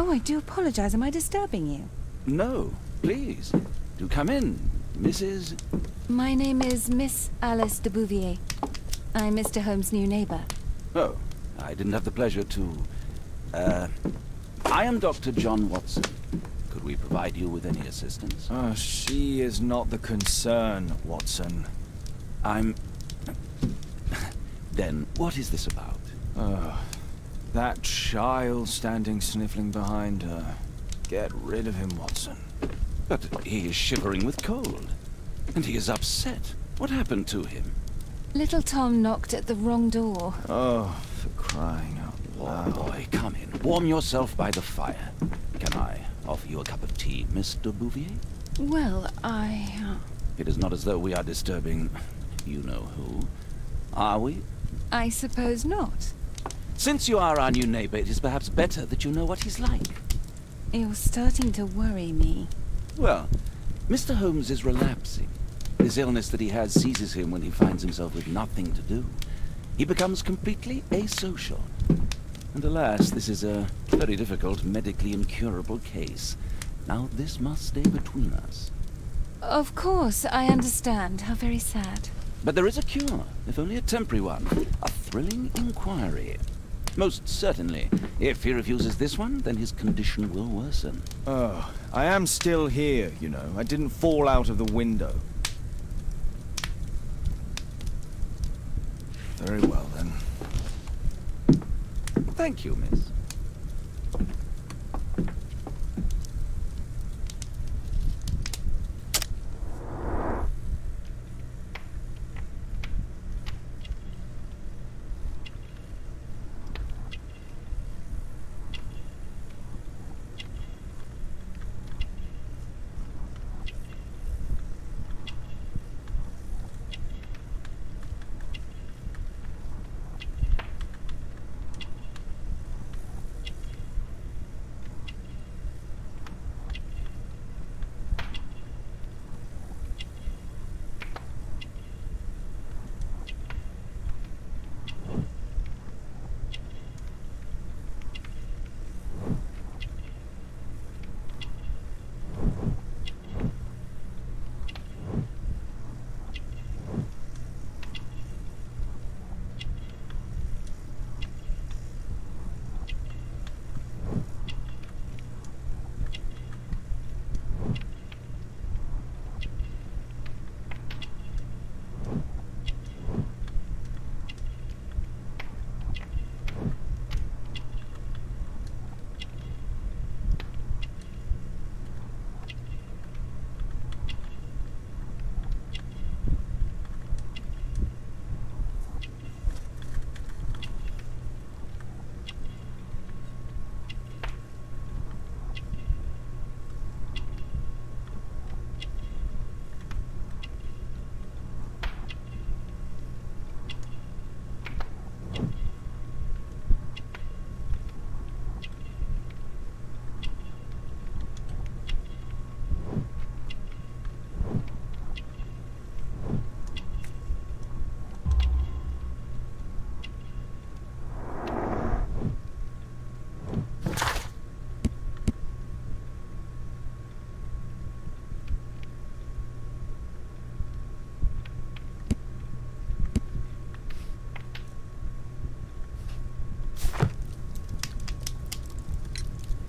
Oh, I do apologize. Am I disturbing you? No, please. Do come in, Mrs. My name is Miss Alice de Bouvier. I'm Mr. Holmes' new neighbor. Oh, I didn't have the pleasure to... I am Dr. John Watson. Could we provide you with any assistance? Oh, she is not the concern, Watson. I'm... Then, what is this about? That child standing sniffling behind her. Get rid of him, Watson. But he is shivering with cold. And he is upset. What happened to him? Little Tom knocked at the wrong door. Oh, for crying out loud. Oh, boy, come in. Warm yourself by the fire. Can I offer you a cup of tea, Mr. Bouvier? Well, It is not as though we are disturbing you-know-who. Are we? I suppose not. Since you are our new neighbor, it is perhaps better that you know what he's like. You're starting to worry me. Well, Mr. Holmes is relapsing. This illness that he has seizes him when he finds himself with nothing to do. He becomes completely asocial. And alas, this is a very difficult, medically incurable case. Now, this must stay between us. Of course, I understand. How very sad. But there is a cure, if only a temporary one. A thrilling inquiry. Most certainly. If he refuses this one, then his condition will worsen. Oh, I am still here, you know. I didn't fall out of the window. Very well, then. Thank you, miss.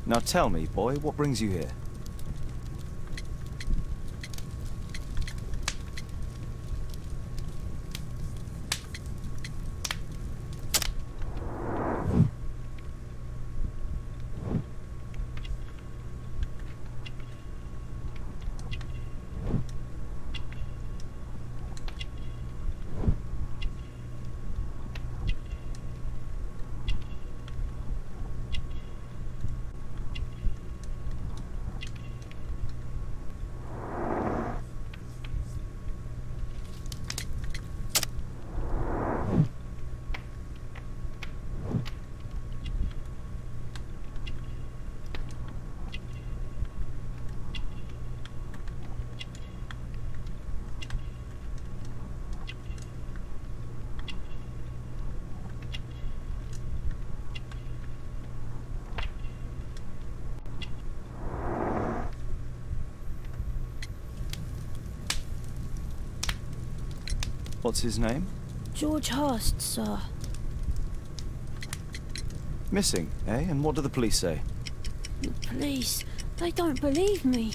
Now tell me, boy, what brings you here? What's his name? George Hurst, sir. Missing, eh? And what do the police say? The police, they don't believe me.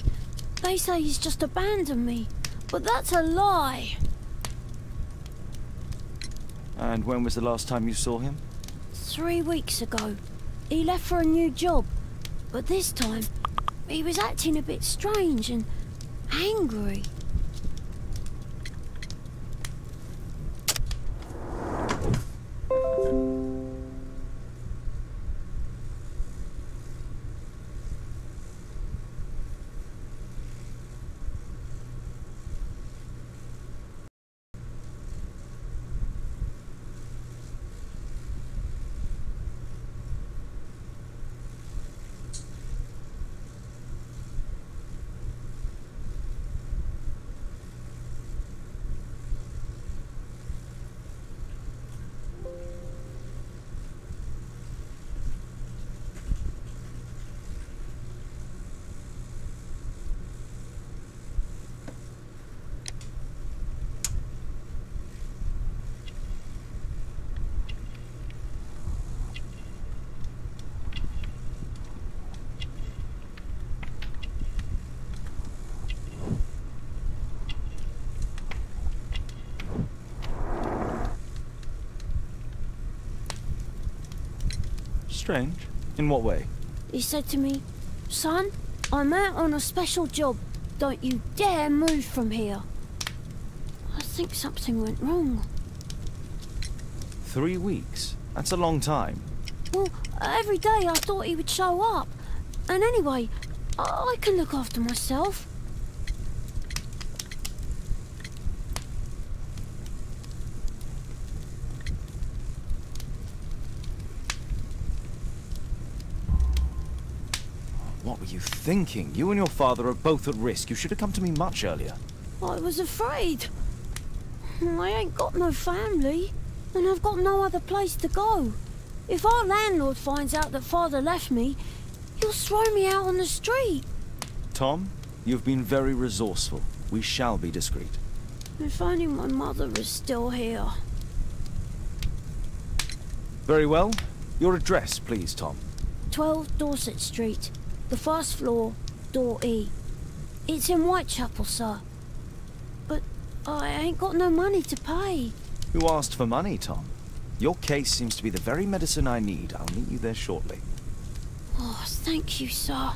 They say he's just abandoned me. But that's a lie. And when was the last time you saw him? 3 weeks ago. He left for a new job. But this time, he was acting a bit strange and angry. Strange. In what way? He said to me, "Son, I'm out on a special job. Don't you dare move from here." I think something went wrong. 3 weeks? That's a long time. Well, every day I thought he would show up. And anyway, I can look after myself. What were you thinking? You and your father are both at risk. You should have come to me much earlier. I was afraid. I ain't got no family, and I've got no other place to go. If our landlord finds out that Father left me, he'll throw me out on the street. Tom, you've been very resourceful. We shall be discreet. If only my mother was still here. Very well. Your address, please, Tom. 12 Dorset Street, the first floor, door E. It's in Whitechapel, sir. But I ain't got no money to pay. Who asked for money, Tom? Your case seems to be the very medicine I need. I'll meet you there shortly. Oh, thank you, sir.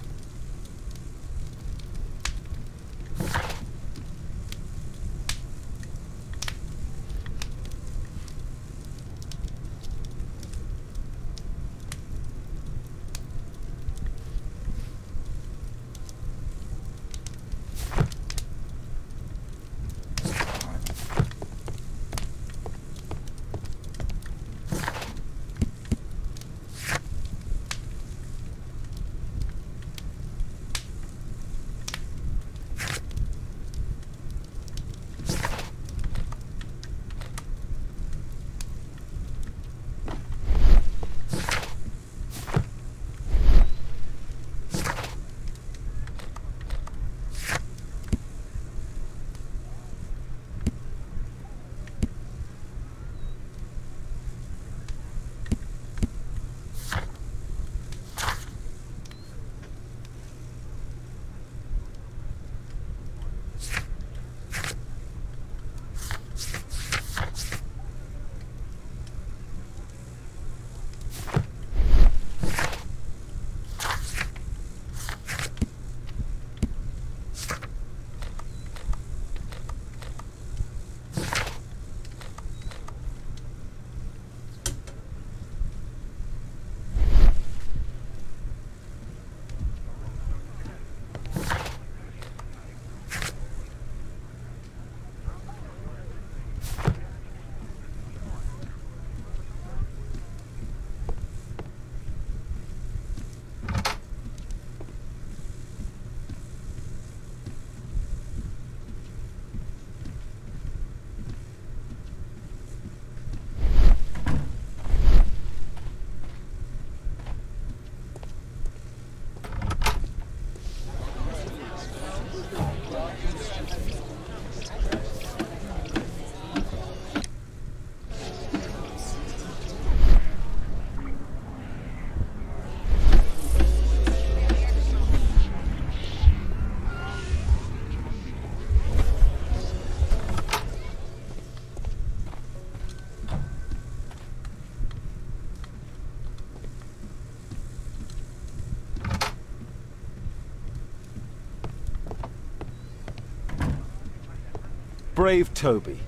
brave Toby.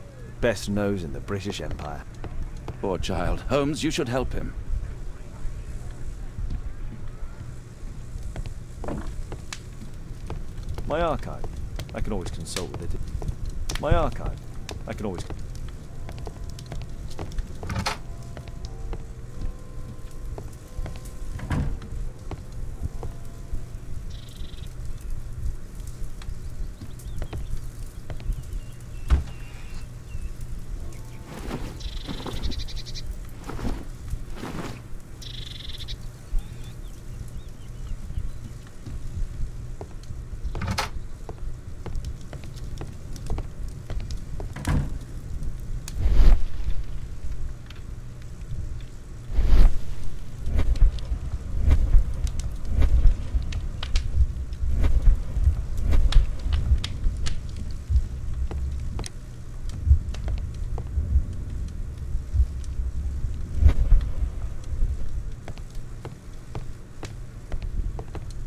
Best nose in the British Empire. Poor child. Holmes, you should help him. My archive. I can always consult with it. My archive. I can always...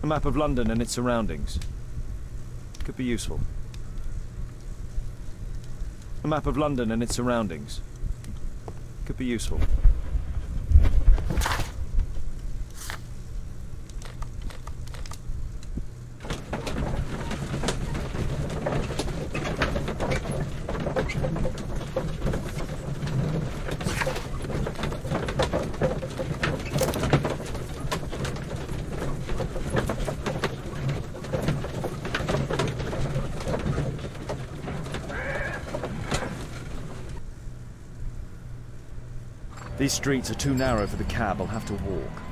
A map of London and its surroundings. Could be useful. A map of London and its surroundings. Could be useful. These streets are too narrow for the cab. I'll have to walk.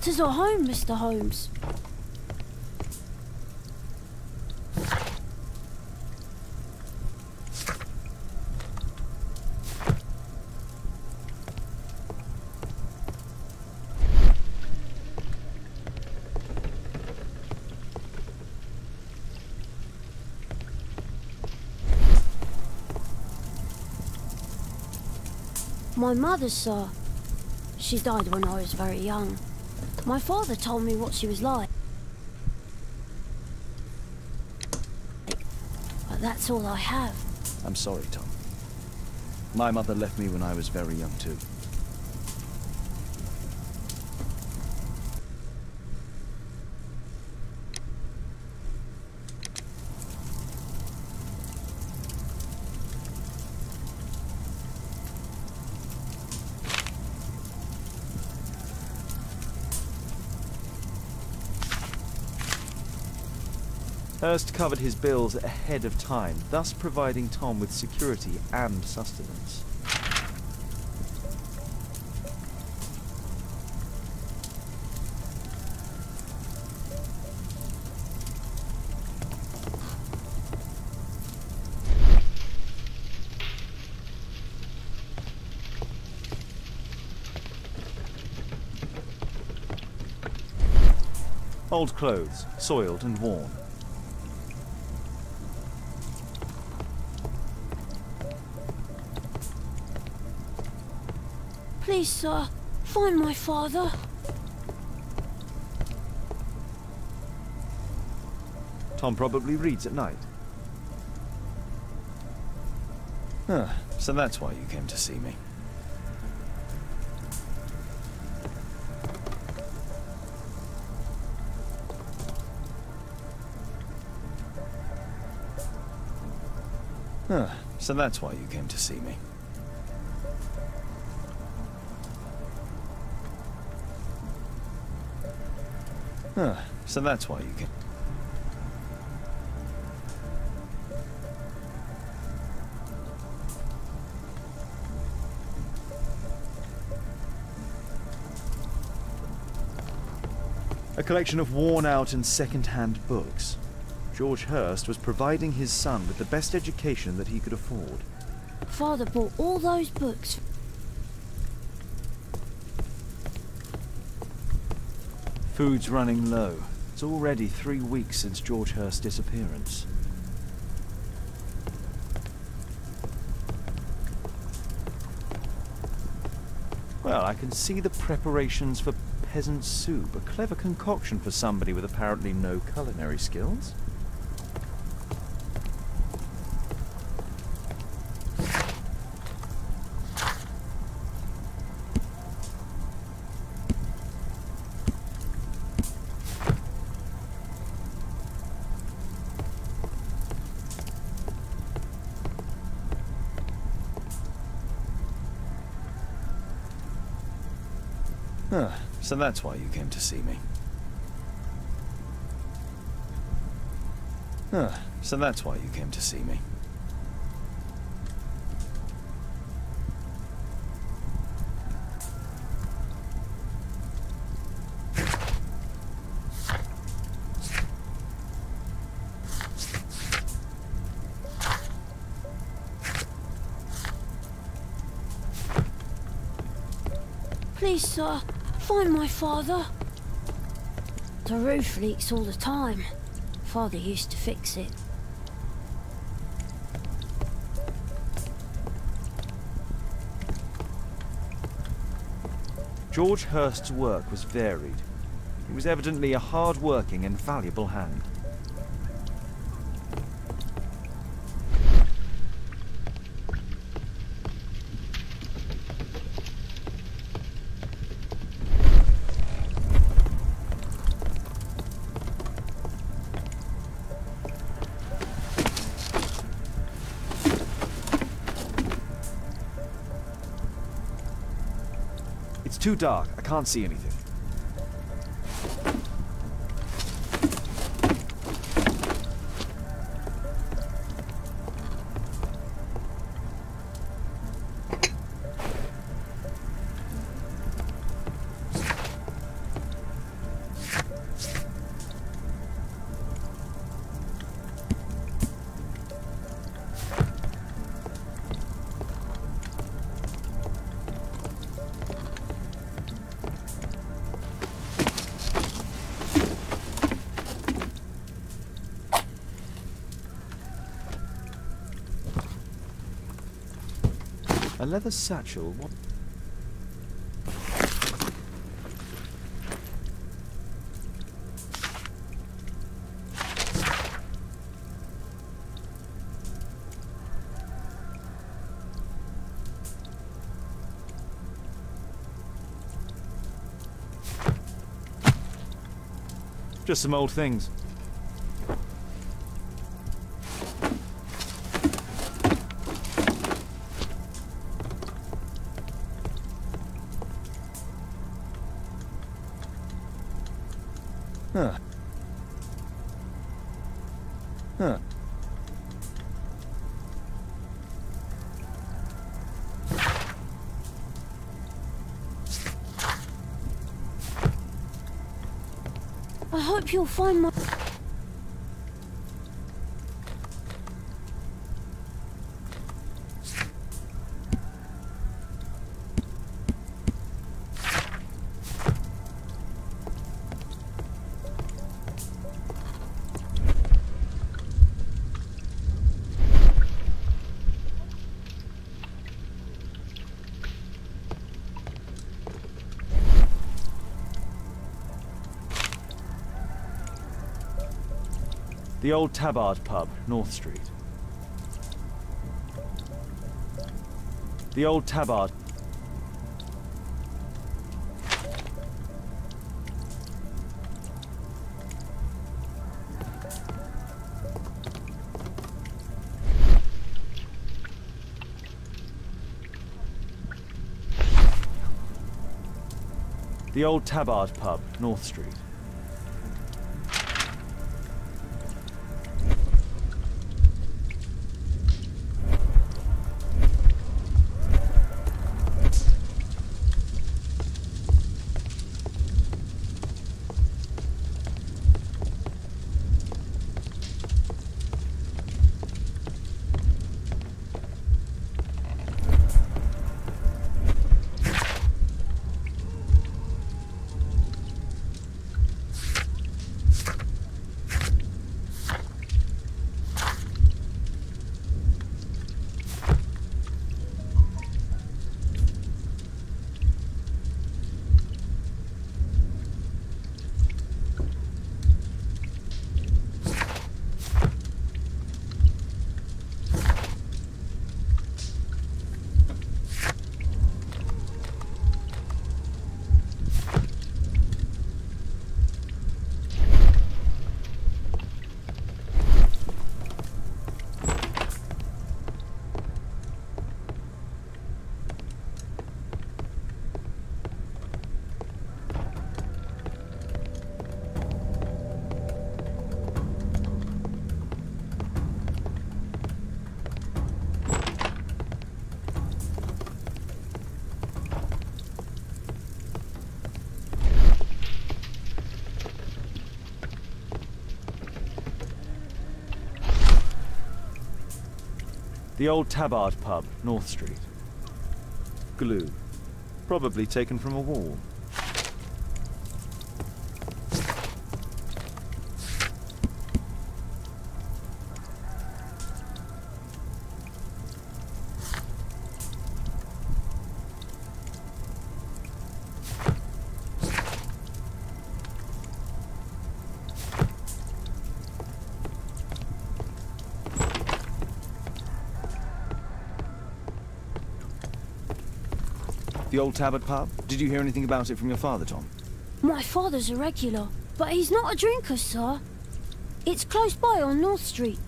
Tis our home, Mr. Holmes. My mother, sir. She died when I was very young. My father told me what she was like. But that's all I have. I'm sorry, Tom. My mother left me when I was very young, too. Hurst covered his bills ahead of time, thus providing Tom with security and sustenance. Old clothes, soiled and worn. Please, sir, find my father. Tom probably reads at night. So that's why you came to see me. So that's why you came to see me. So that's why you came. A collection of worn-out and second-hand books. George Hurst was providing his son with the best education that he could afford. Father bought all those books. Food's running low. It's already 3 weeks since George Hurst's disappearance. Well, I can see the preparations for peasant soup, a clever concoction for somebody with apparently no culinary skills. So that's why you came to see me. So that's why you came to see me. Please, sir, find my father. The roof leaks all the time. Father used to fix it. George Hurst's work was varied. He was evidently a hard-working and valuable hand. It's too dark. I can't see anything. A leather satchel? What? Just some old things. Huh. Huh. I hope you'll find my... The old Tabard pub, North Street. The old Tabard. The old Tabard pub, North Street. The old Tabard pub, North Street. Glue. Probably taken from a wall. The old Tabard pub? Did you hear anything about it from your father, Tom? My father's a regular, but he's not a drinker, sir. It's close by on North Street.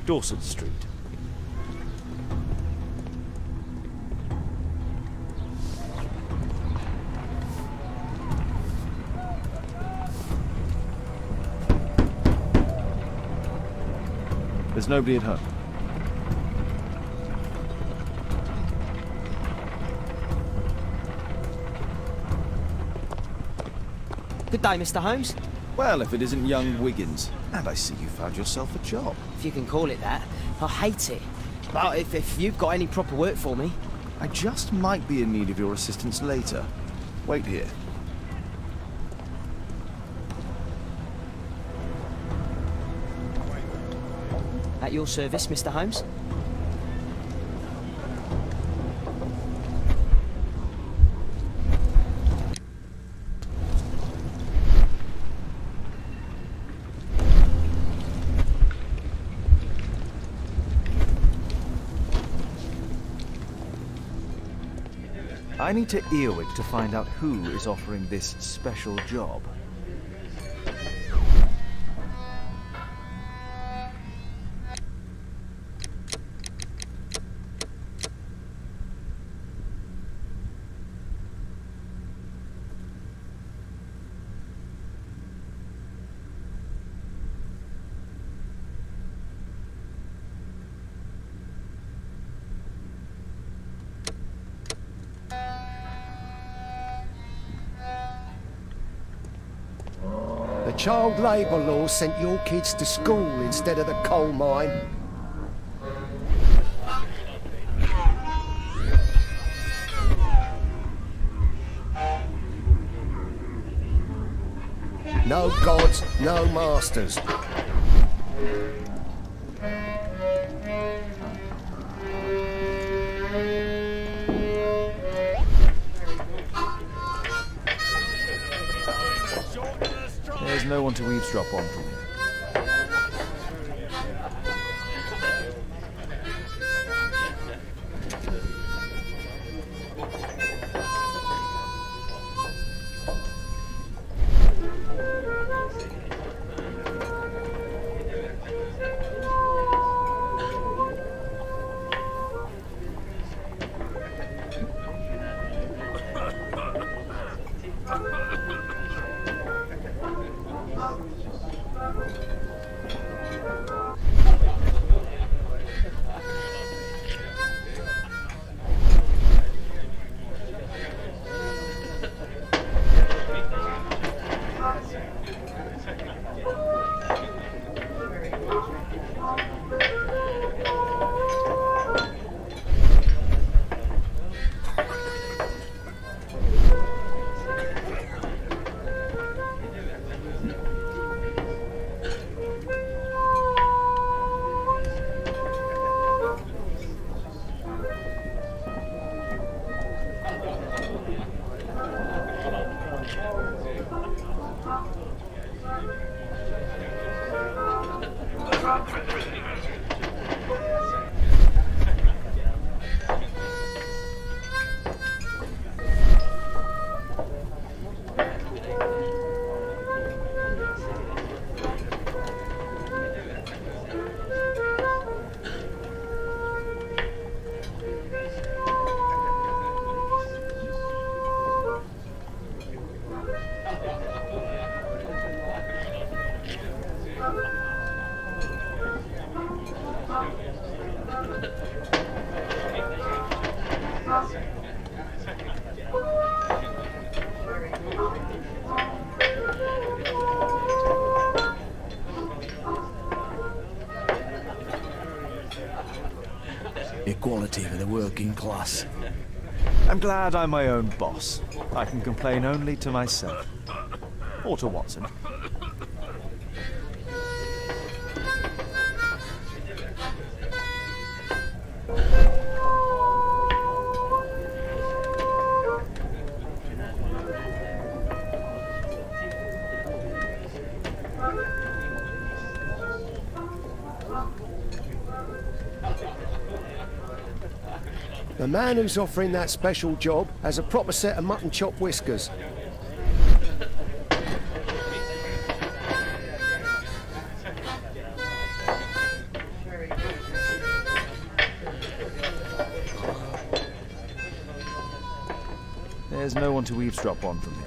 Dorset Street. There's nobody at home. Good day, Mr. Holmes. Well, if it isn't young Wiggins. And I see you found yourself a job. If you can call it that. I hate it. But if you've got any proper work for me... I just might be in need of your assistance later. Wait here. At your service, Mr. Holmes. I need to earwig to find out who is offering this special job. The child labour law sent your kids to school instead of the coal mine. No gods, no masters. There's no one to eavesdrop on from here. Equality for the working class. I'm glad I'm my own boss. I can complain only to myself. Or to Watson. The man who's offering that special job has a proper set of mutton chop whiskers. There's no one to eavesdrop on from here.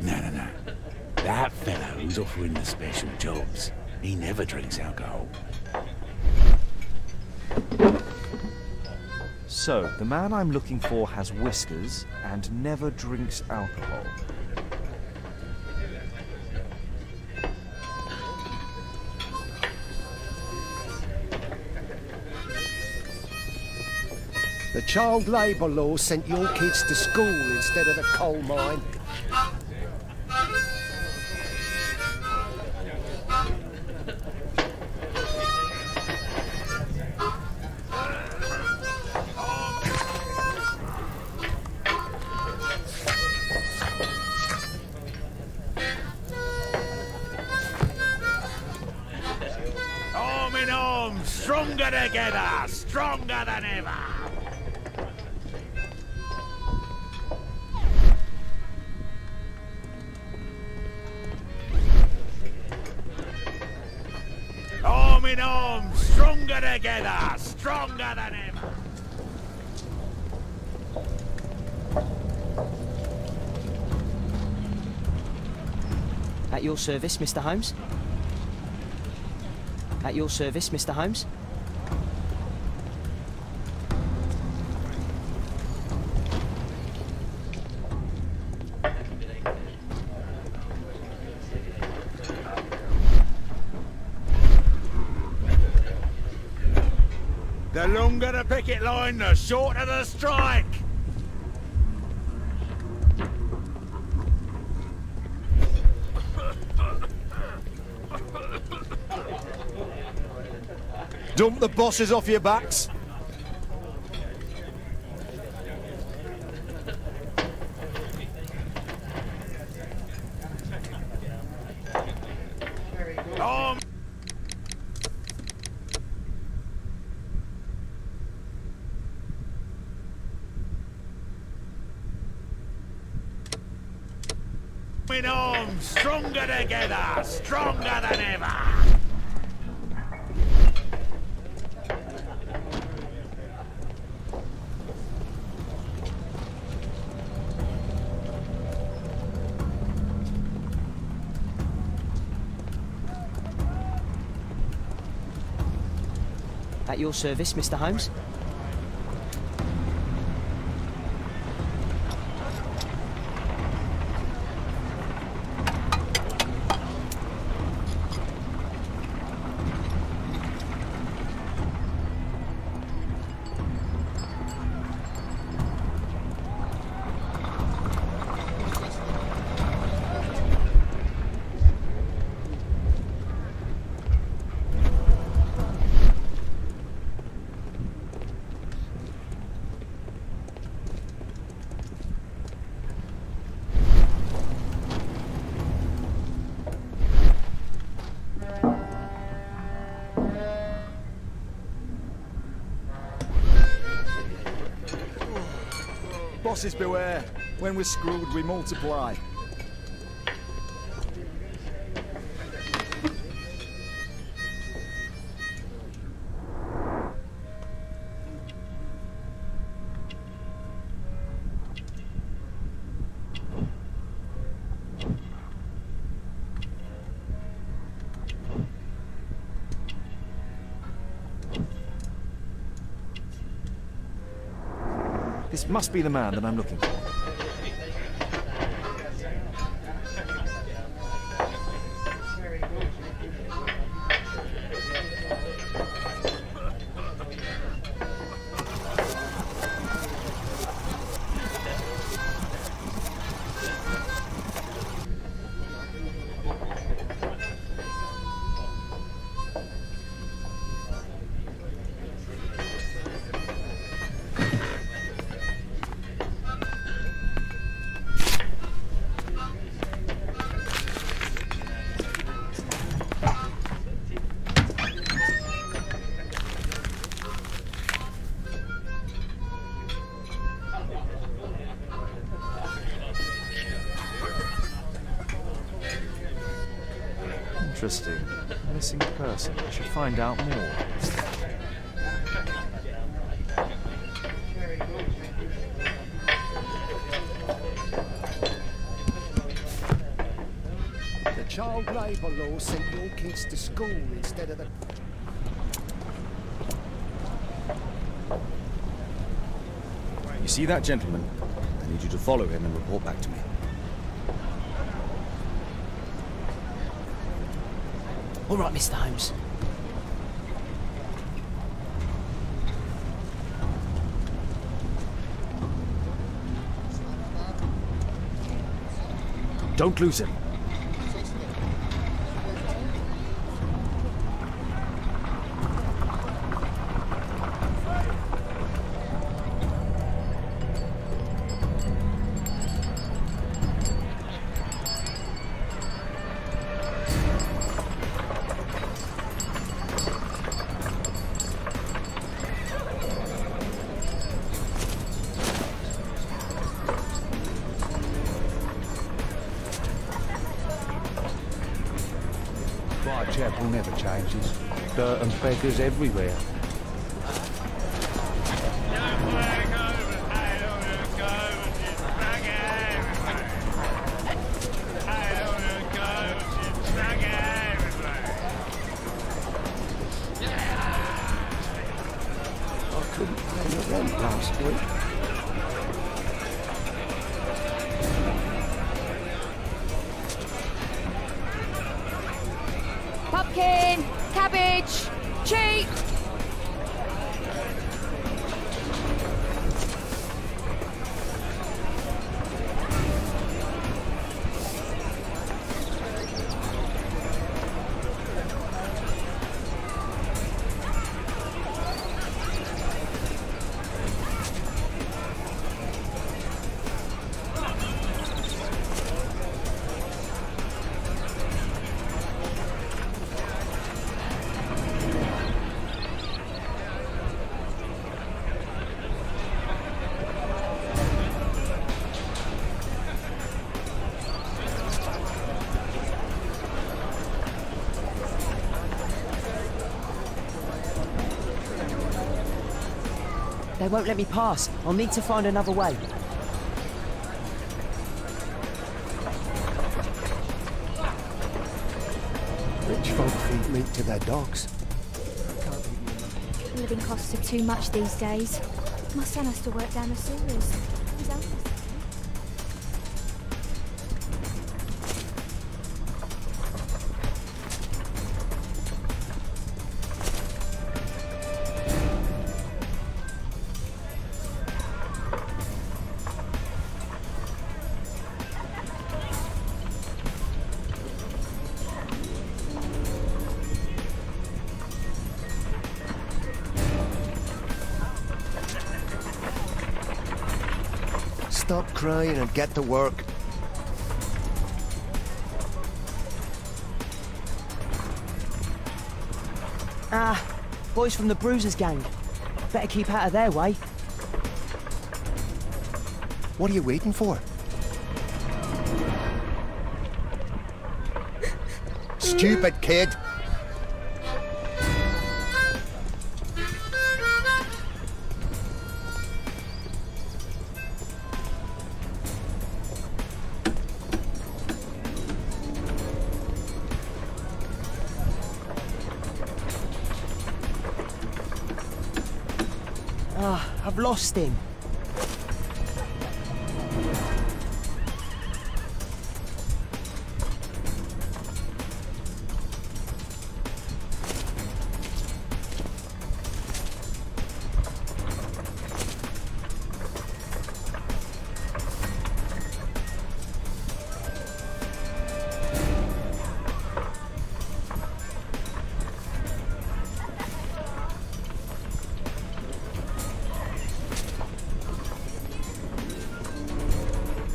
No. That fellow who's offering the special jobs, he never drinks alcohol. So, the man I'm looking for has whiskers and never drinks alcohol. The child labour law sent your kids to school instead of the coal mine. Arm in arm, stronger together, stronger than ever. Arm in arm, stronger together, stronger than ever. At your service, Mr. Holmes? At your service, Mr. Holmes? The longer the picket line, the shorter the strike. Dump the bosses off your backs. Arm. In arms, stronger together, stronger than ever. At your service, Mr. Holmes? Bosses beware. When we're screwed, we multiply. This must be the man that I'm looking for. Interesting. Missing person. I should find out more. The child labour law sent your kids to school instead of the... You see that gentleman? I need you to follow him and report back to me. All right, Mr. Holmes. Don't lose him. Whitechapel never changes. Dirt and beggars everywhere. I couldn't pay the rent last week. Pumpkin, cabbage, cheap. They won't let me pass. I'll need to find another way. Rich folk feed meat to their dogs. Living costs are too much these days. My son has to work down the sewers. He's old. Stop crying and get to work. Ah, boys from the Bruisers gang. Better keep out of their way. What are you waiting for? Stupid kid! Ah, I've lost him.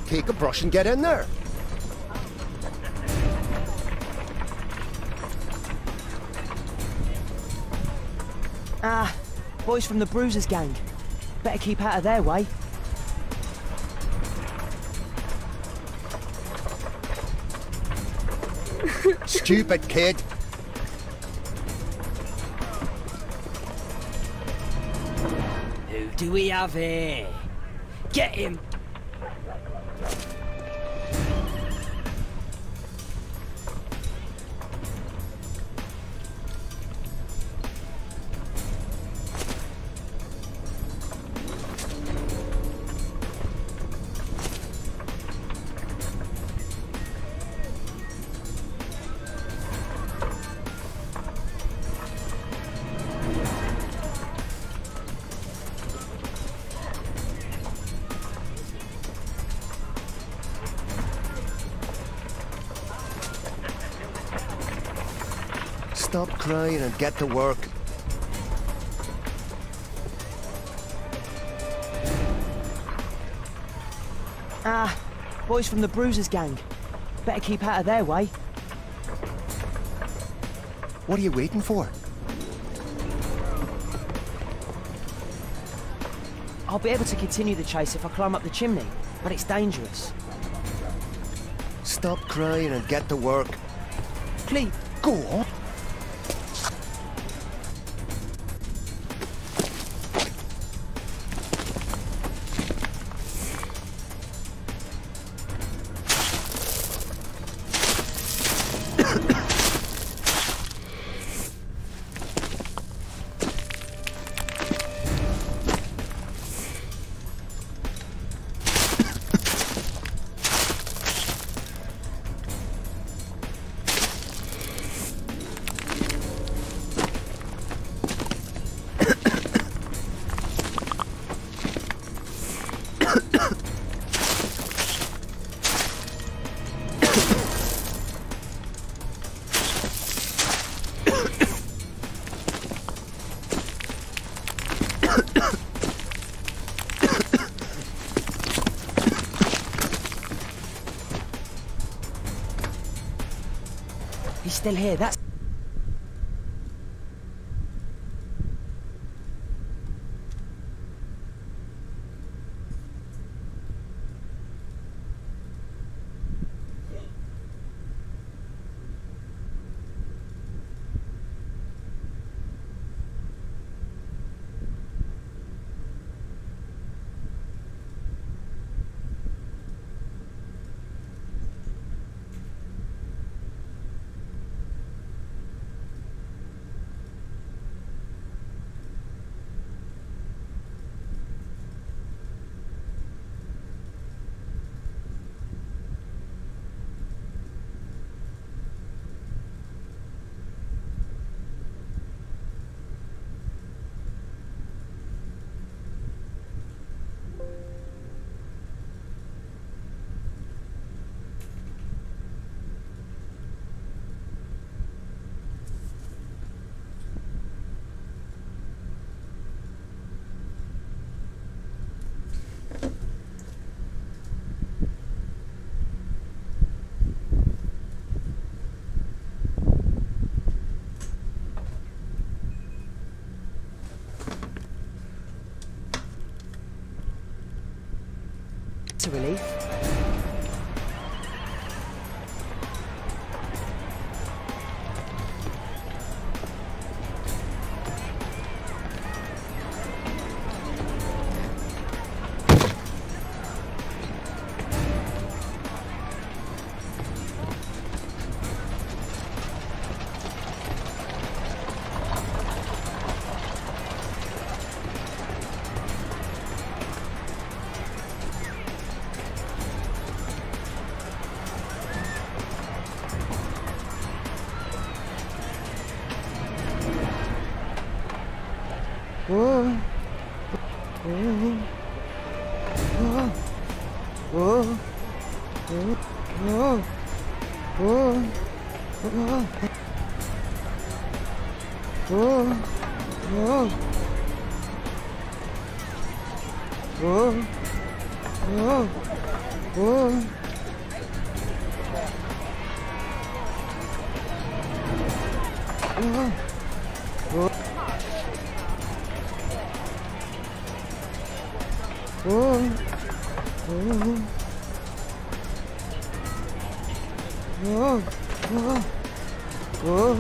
Take a brush and get in there. Ah, boys from the Bruisers gang. Better keep out of their way. Stupid kid. Who do we have here? Get him! Stop crying and get to work. Boys from the Bruisers gang. Better keep out of their way. What are you waiting for? I'll be able to continue the chase if I climb up the chimney, but it's dangerous. Stop crying and get to work. Please. Go on. He's still here, that's... It's a relief. Whoa.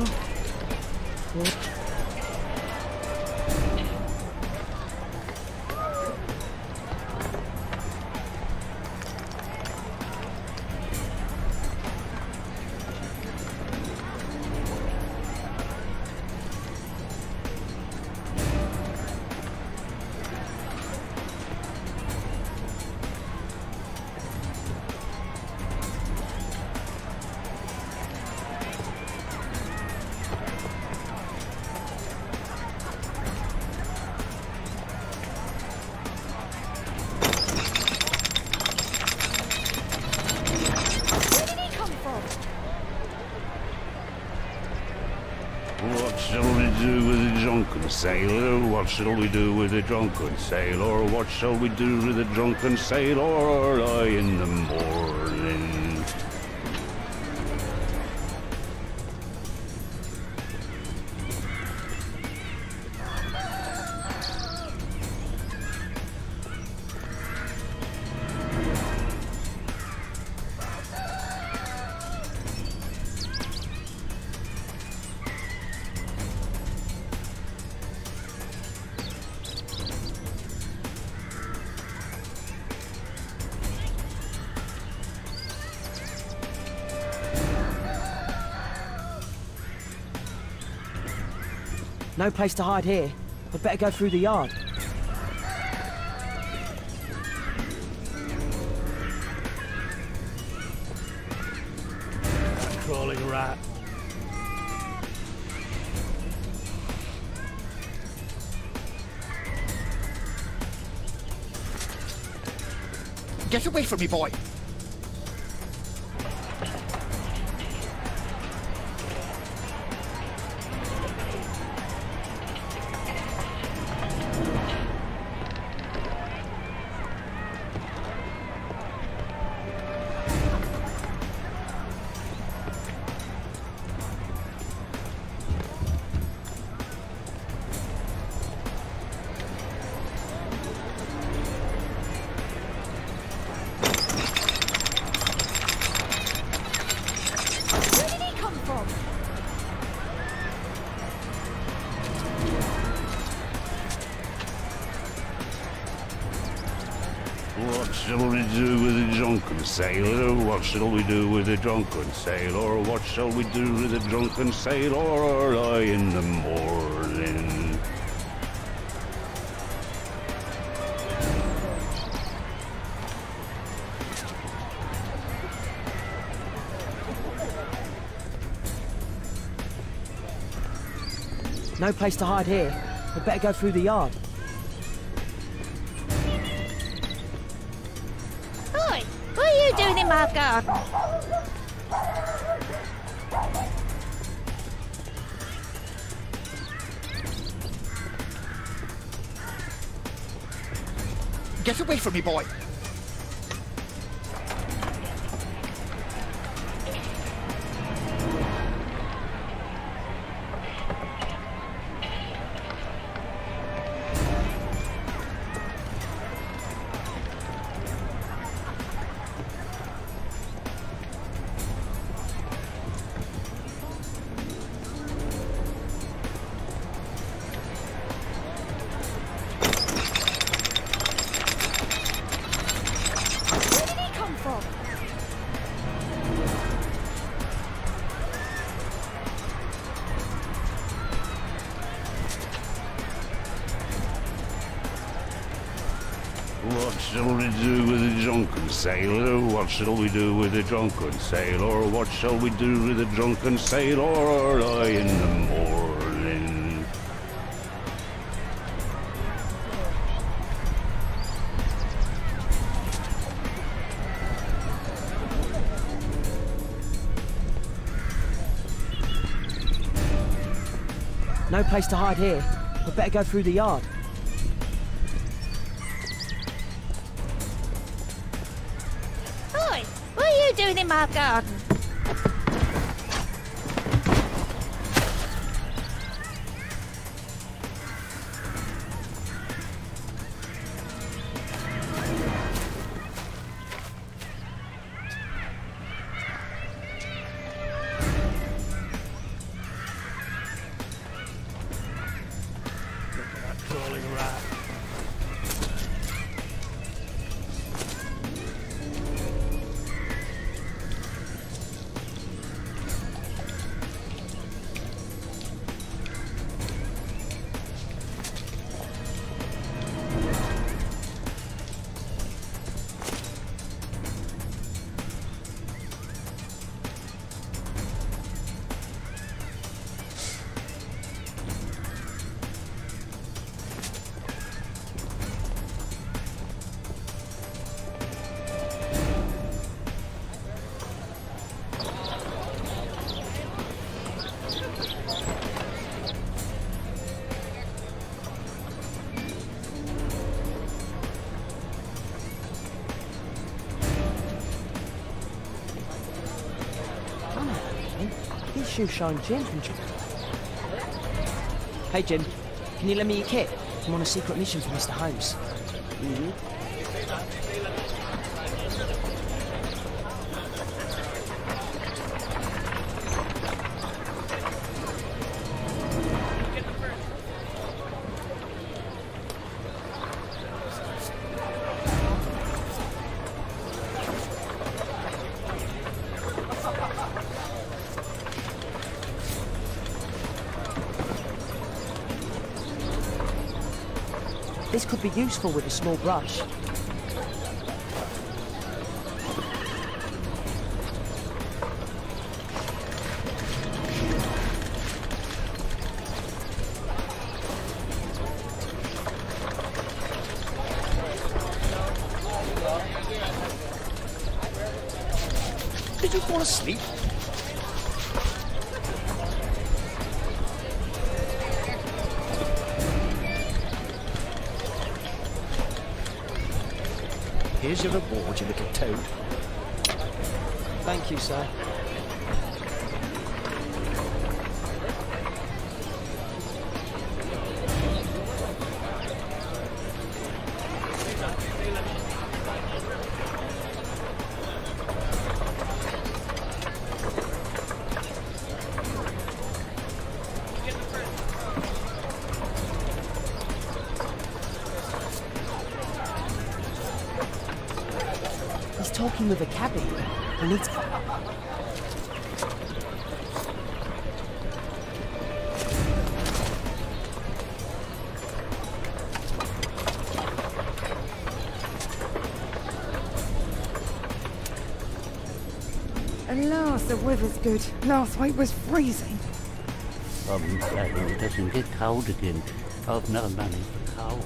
What shall we do with the drunken sailor? What shall we do with the drunken sailor? What shall we do with the drunken sailor early in the morning? No place to hide here. I'd better go through the yard. Crawling rat. Get away from me, boy! What shall we do with the drunken sailor? What shall we do with the drunken sailor? What shall we do with the drunken sailor early in the morning? No place to hide here. I'd better go through the yard. Oi! What are you doing in my garden? Get away from me, boy! What shall we do with the drunken sailor? What shall we do with the drunken sailor? What shall we do with the drunken sailor early in the morning? No place to hide here. I'd better go through the yard. Oi! What are you doing in my garden? jolly rat. These shoes shine gems. Hey Jim, can you lend me your kit? I'm on a secret mission for Mr. Holmes. This could be useful with a small brush. Did you fall asleep? Here's your reward, you little toad. Thank you, sir. He's talking with a cabbie. He needs... At last the weather's good. Last week was freezing. I'm glad it doesn't get cold again. I've no money for coal.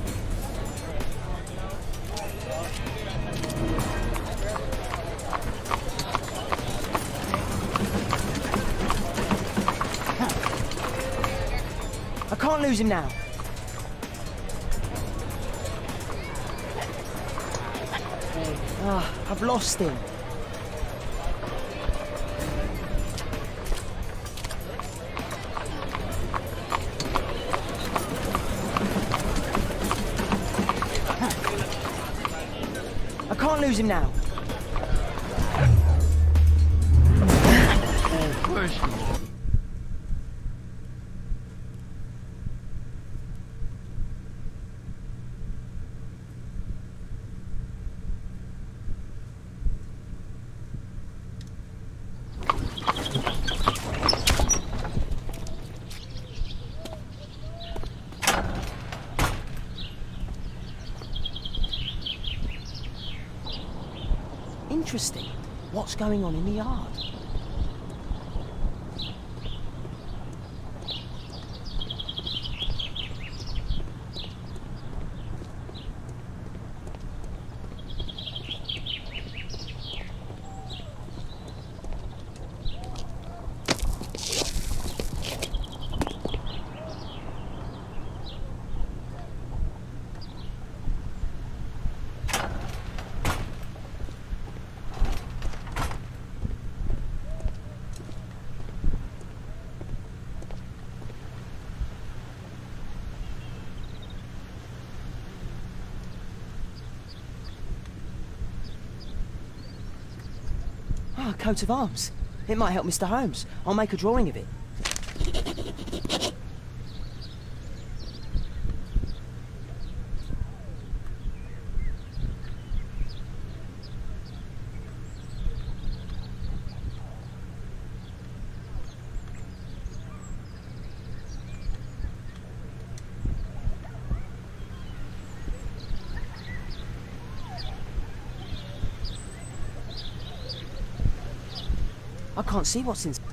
I can't lose him now. I've lost him. I can't lose him now. Interesting. What's going on in the yard? Ah, a coat of arms. It might help Mr. Holmes. I'll make a drawing of it. I can't see what's inside.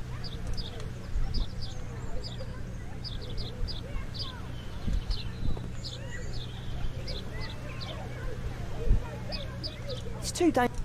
It's too dangerous.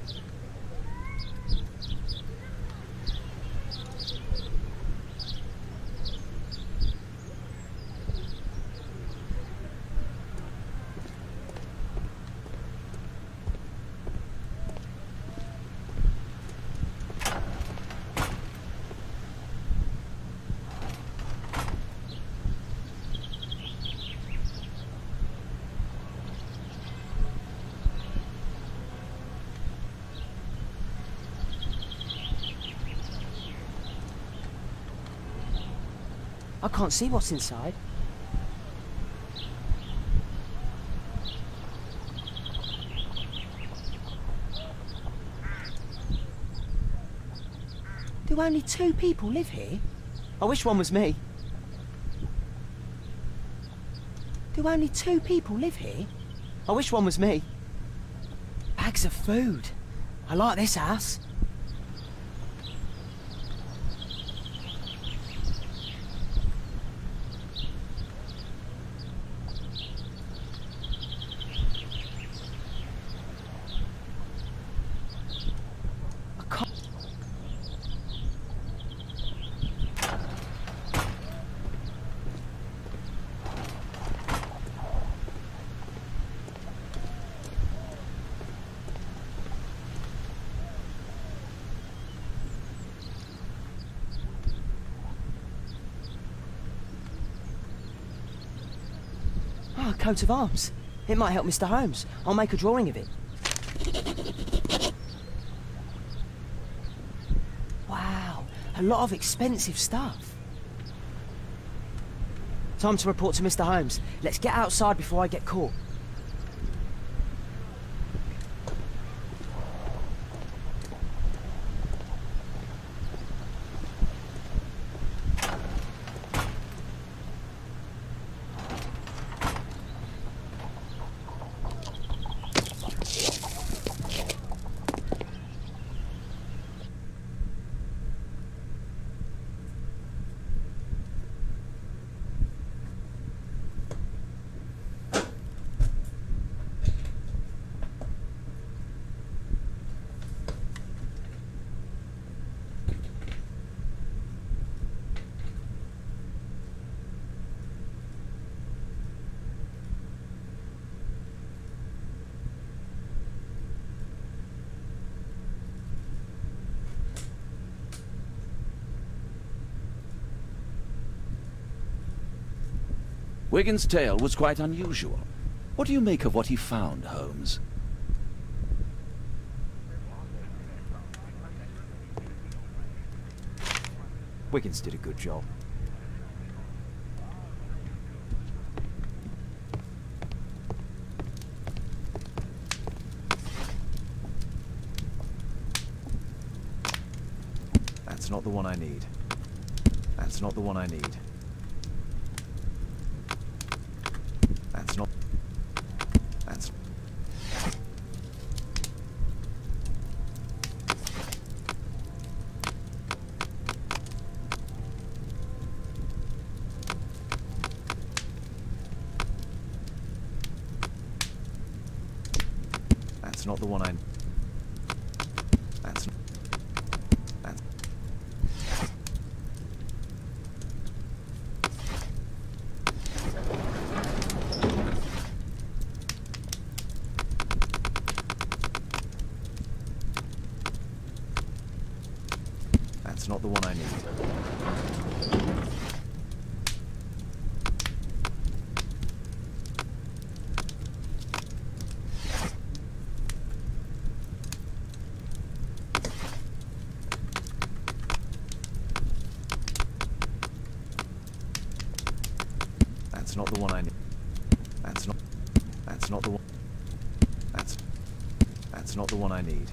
I can't see what's inside. Do only 2 people live here? I wish one was me. Do only 2 people live here? I wish one was me. Bags of food. I like this house. Oh, a coat of arms. It might help Mr. Holmes. I'll make a drawing of it. Wow, a lot of expensive stuff. Time to report to Mr. Holmes. Let's get outside before I get caught. Wigan's tale was quite unusual. What do you make of what he found, Holmes? Wiggins did a good job. That's not the one I need. That's not the one I need. That's not... That's... That's not the one I... That's... That's... That's not the one I need. That's not the one I need. That's not the one. That's not the one I need.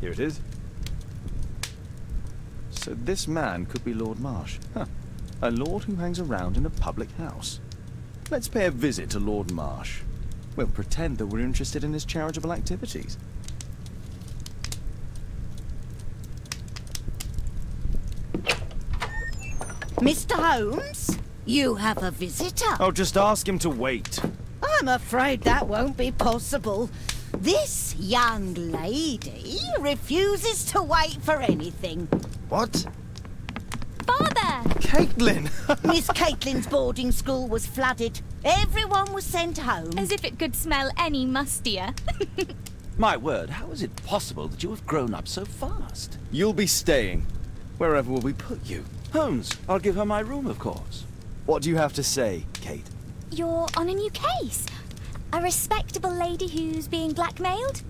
Here it is. So this man could be Lord Marsh. Huh. A lord who hangs around in a public house. Let's pay a visit to Lord Marsh. We'll pretend that we're interested in his charitable activities. Mr. Holmes, you have a visitor. Oh, just ask him to wait. I'm afraid that won't be possible. This young lady refuses to wait for anything. What? Father! Caitlin! Miss Caitlin's boarding school was flooded. Everyone was sent home. As if it could smell any mustier. My word, how is it possible that you have grown up so fast? You'll be staying. Wherever will we put you? Holmes, I'll give her my room, of course. What do you have to say, Kate? You're on a new case. A respectable lady who's being blackmailed?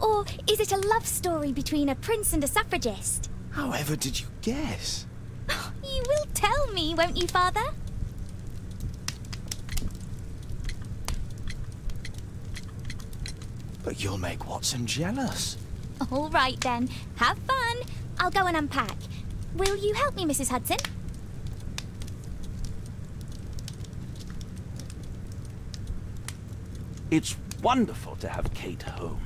Or is it a love story between a prince and a suffragist? However did you guess? You will tell me, won't you, Father? But you'll make Watson jealous. All right, then. Have fun. I'll go and unpack. Will you help me, Mrs. Hudson? It's wonderful to have Kate home.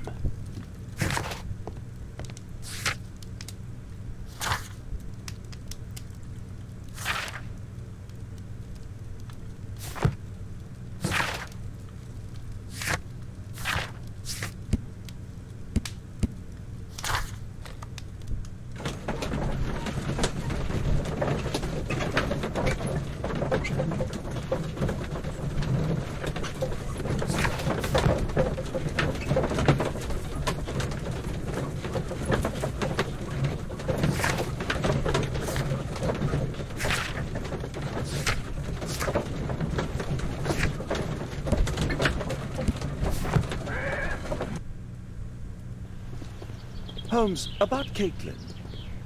Holmes, about Caitlin.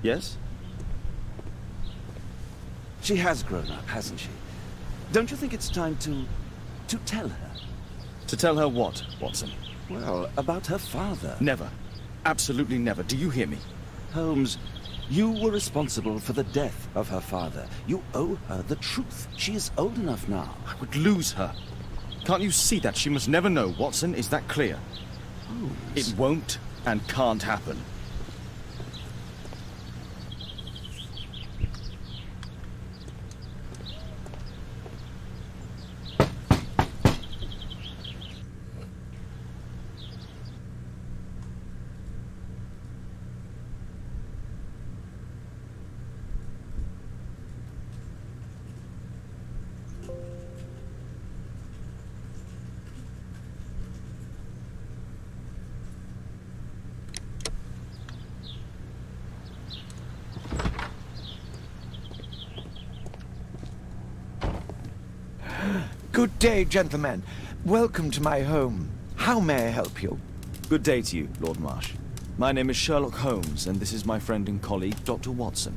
Yes? She has grown up, hasn't she? Don't you think it's time to tell her? To tell her what, Watson? Well, about her father. Never. Absolutely never. Do you hear me? Holmes, you were responsible for the death of her father. You owe her the truth. She is old enough now. I would lose her. Can't you see that? She must never know, Watson. Is that clear? Holmes. It won't and can't happen. Good day, gentlemen. Welcome to my home. How may I help you? Good day to you, Lord Marsh. My name is Sherlock Holmes, and this is my friend and colleague, Dr. Watson.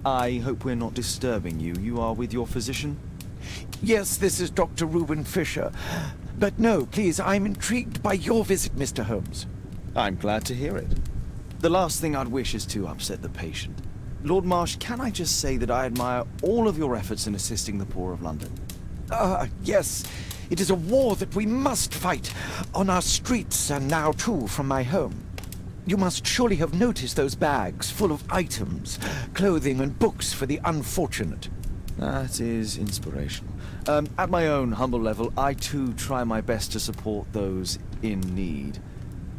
I hope we're not disturbing you. You are with your physician? Yes, this is Dr. Reuben Fisher. But no, please, I'm intrigued by your visit, Mr. Holmes. I'm glad to hear it. The last thing I'd wish is to upset the patient. Lord Marsh, can I just say that I admire all of your efforts in assisting the poor of London? Yes. It is a war that we must fight, on our streets and now too from my home. You must surely have noticed those bags full of items, clothing and books for the unfortunate. That is inspirational. At my own humble level, I too try my best to support those in need.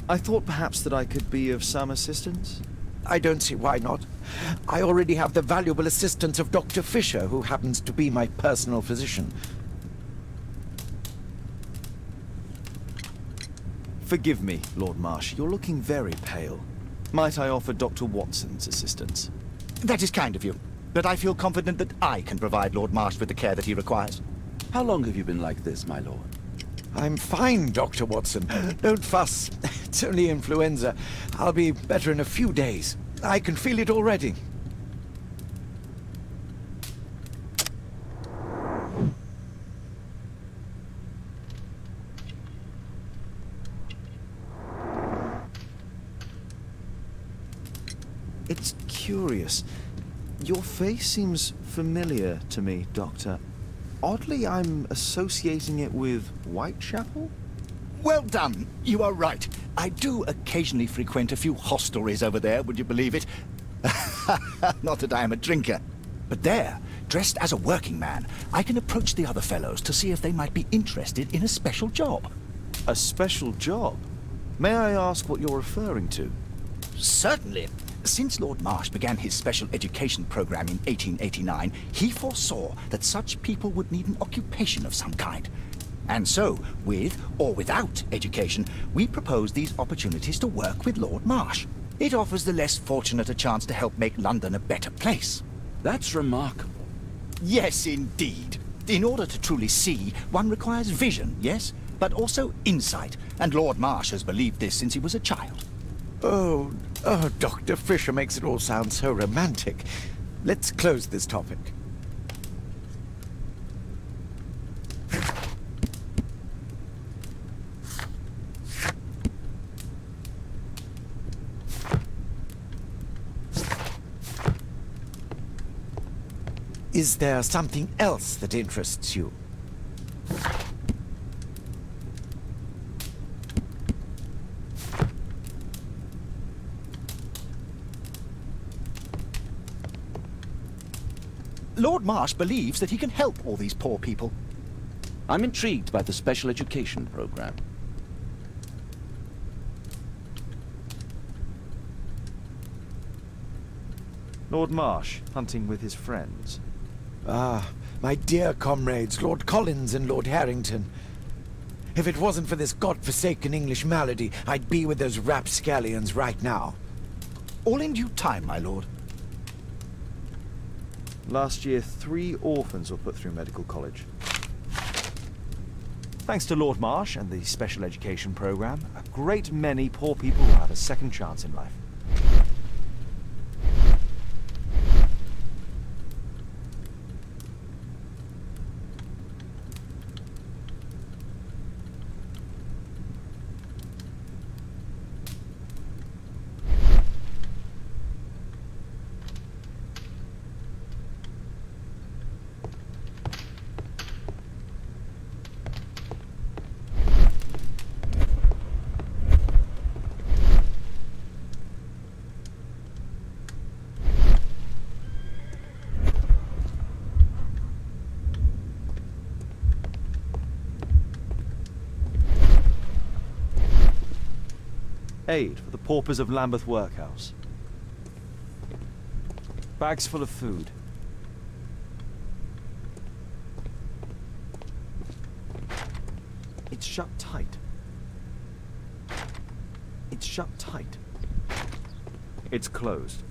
I thought perhaps that I could be of some assistance? I don't see why not. I already have the valuable assistance of Dr. Fisher, who happens to be my personal physician. Forgive me, Lord Marsh. You're looking very pale. Might I offer Dr. Watson's assistance? That is kind of you, but I feel confident that I can provide Lord Marsh with the care that he requires. How long have you been like this, my lord? I'm fine, Dr. Watson. Don't fuss. It's only influenza. I'll be better in a few days. I can feel it already. It's curious. Your face seems familiar to me, Doctor. Oddly, I'm associating it with Whitechapel? Well done. You are right. I do occasionally frequent a few hostelries over there, would you believe it? Not that I am a drinker. But there, dressed as a working man, I can approach the other fellows to see if they might be interested in a special job. A special job? May I ask what you're referring to? Certainly. Since Lord Marsh began his special education program in 1889, he foresaw that such people would need an occupation of some kind. And so, with or without education, we propose these opportunities to work with Lord Marsh. It offers the less fortunate a chance to help make London a better place. That's remarkable. Yes, indeed. In order to truly see, one requires vision, yes? But also insight, and Lord Marsh has believed this since he was a child. Oh, Dr. Fisher makes it all sound so romantic. Let's close this topic. Is there something else that interests you? Lord Marsh believes that he can help all these poor people. I'm intrigued by the special education program. Lord Marsh, hunting with his friends. Ah, my dear comrades, Lord Collins and Lord Harrington. If it wasn't for this godforsaken English malady, I'd be with those rapscallions right now. All in due time, my lord. Last year, 3 orphans were put through medical college. Thanks to Lord Marsh and the special education program, a great many poor people will have a second chance in life. Aid for the paupers of Lambeth Workhouse. Bags full of food. It's shut tight. It's shut tight. It's closed.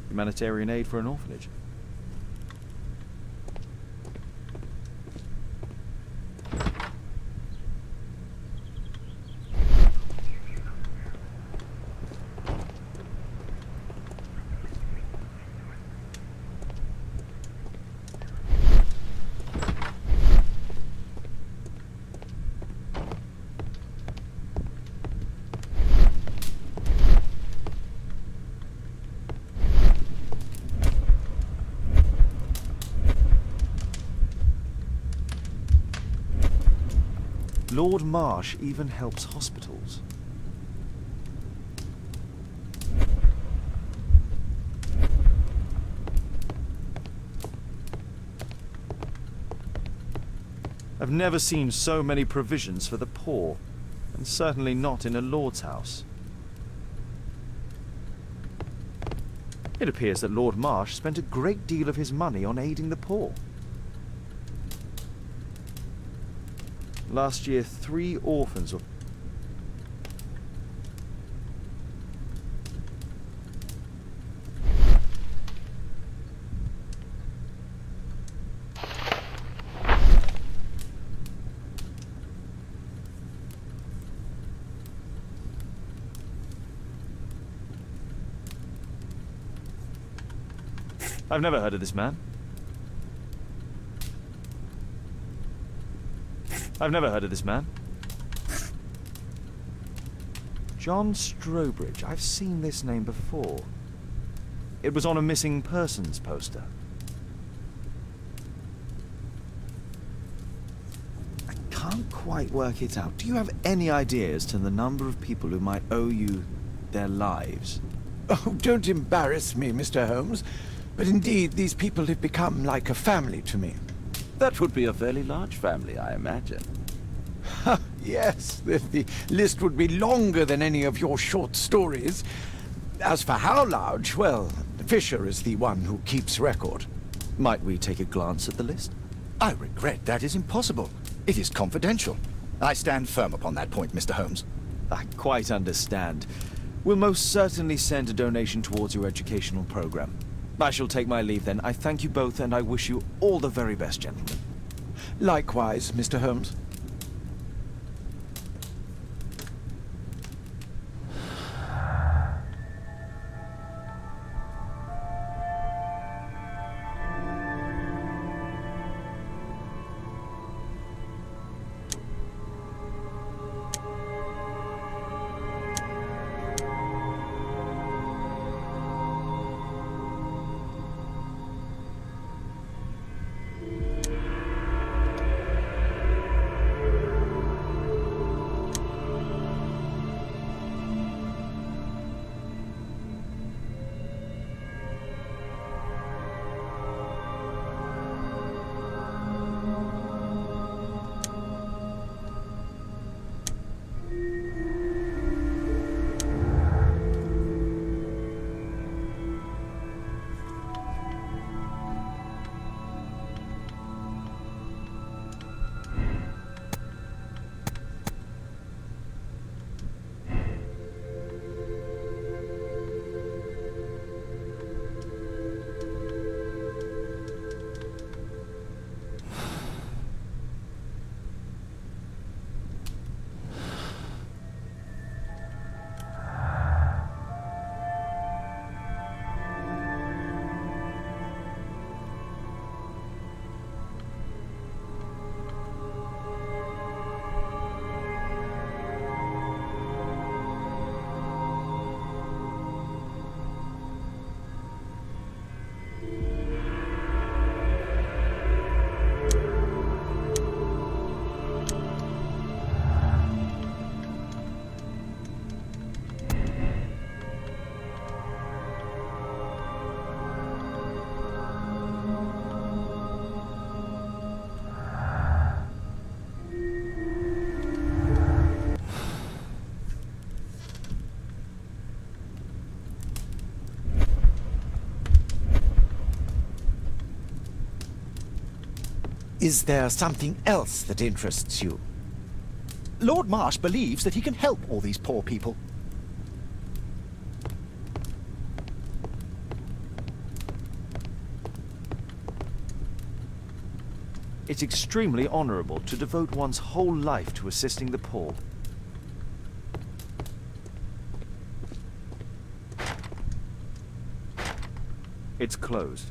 Humanitarian aid for an orphanage. Lord Marsh even helps hospitals. I've never seen so many provisions for the poor, and certainly not in a lord's house. It appears that Lord Marsh spent a great deal of his money on aiding the poor. Last year, 3 orphans were... I've never heard of this man. I've never heard of this man. John Strobridge. I've seen this name before. It was on a missing persons poster. I can't quite work it out. Do you have any idea as to the number of people who might owe you their lives? Oh, don't embarrass me, Mr. Holmes. But indeed, these people have become like a family to me. That would be a fairly large family, I imagine. Yes, the list would be longer than any of your short stories. As for how large, well, Fisher is the one who keeps record. Might we take a glance at the list? I regret that is impossible. It is confidential. I stand firm upon that point, Mr. Holmes. I quite understand. We'll most certainly send a donation towards your educational program. I shall take my leave then. I thank you both, and I wish you all the very best, gentlemen. Likewise, Mr. Holmes. Is there something else that interests you? Lord Marsh believes that he can help all these poor people. It's extremely honorable to devote one's whole life to assisting the poor. It's closed.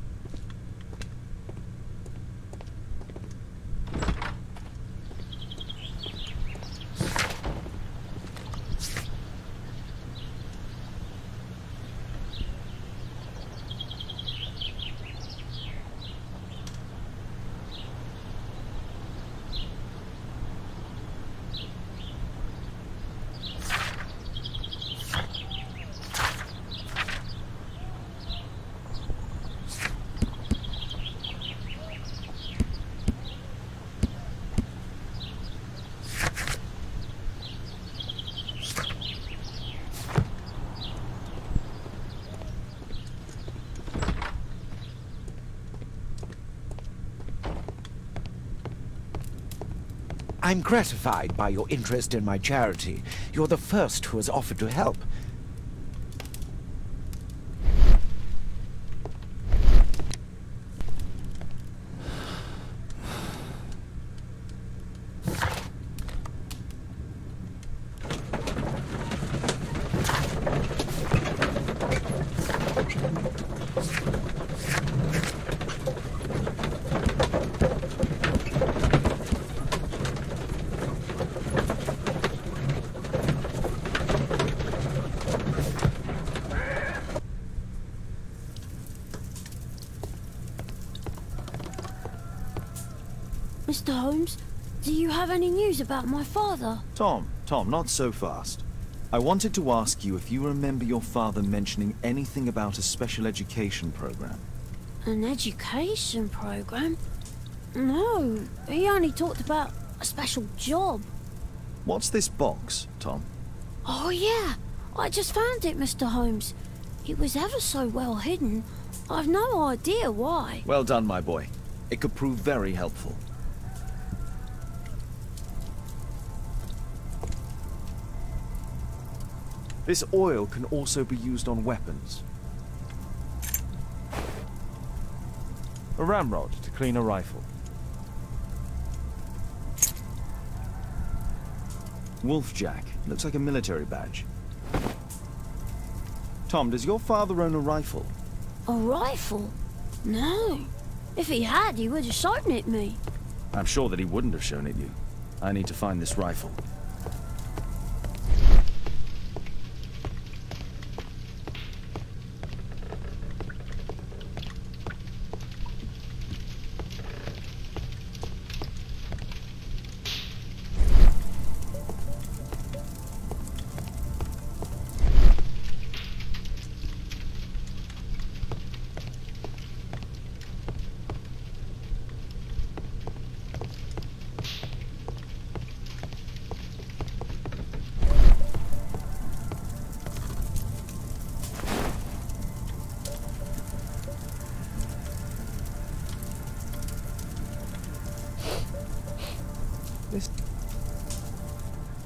I'm gratified by your interest in my charity. You're the first who has offered to help. Mr. Holmes, do you have any news about my father? Tom, not so fast. I wanted to ask you if you remember your father mentioning anything about a special education program. An education program? No, he only talked about a special job. What's this box, Tom? Oh yeah, I just found it, Mr. Holmes. It was ever so well hidden. I've no idea why. Well done, my boy. It could prove very helpful. This oil can also be used on weapons. A ramrod to clean a rifle. Wolfjack. Looks like a military badge. Tom, does your father own a rifle? A rifle? No. If he had, he would have shown it me. I'm sure that he wouldn't have shown it you. I need to find this rifle.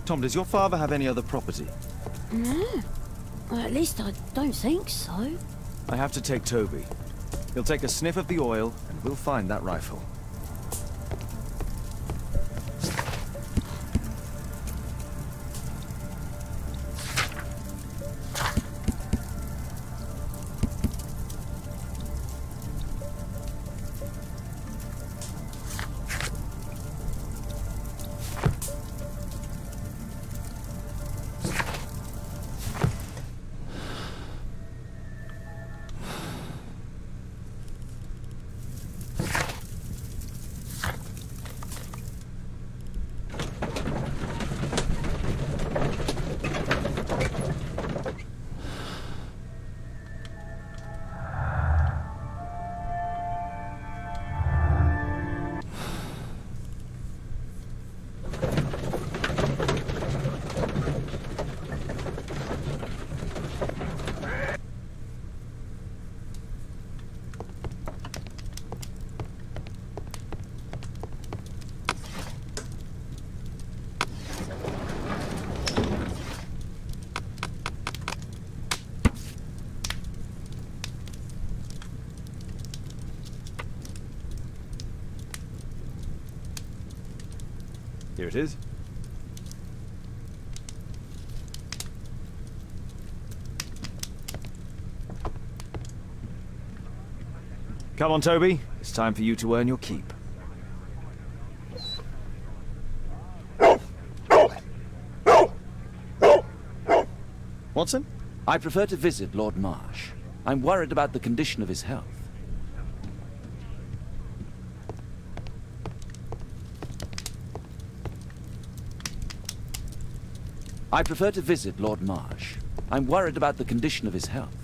Tom, does your father have any other property? No. Well, at least I don't think so. I have to take Toby. He'll take a sniff of the oil, and we'll find that rifle. Here it is. Come on, Toby. It's time for you to earn your keep. Watson? I prefer to visit Lord Marsh. I'm worried about the condition of his health. I prefer to visit Lord Marsh. I'm worried about the condition of his health.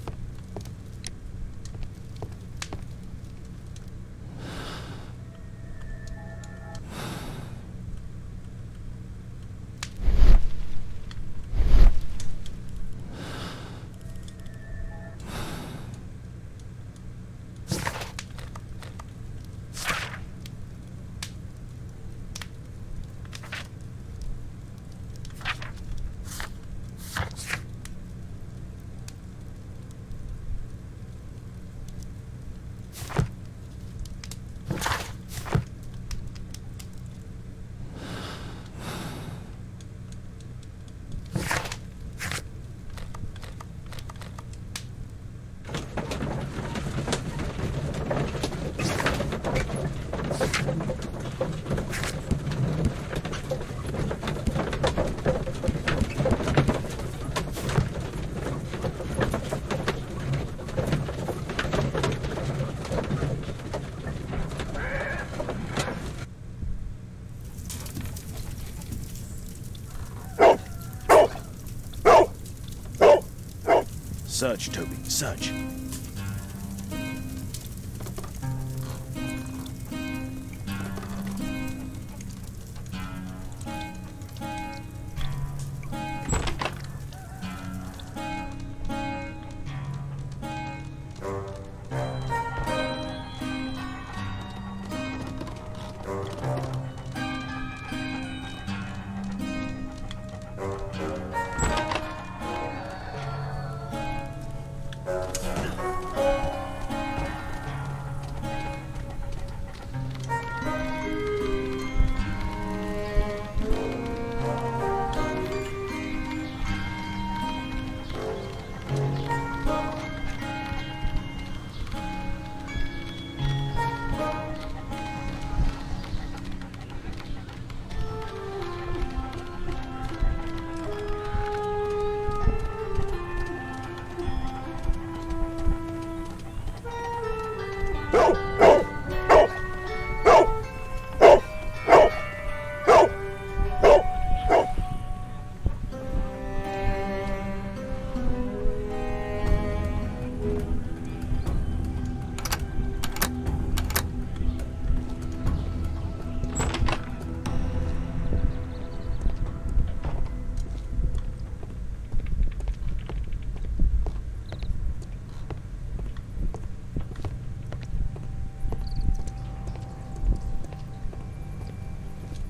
Search, Toby, search.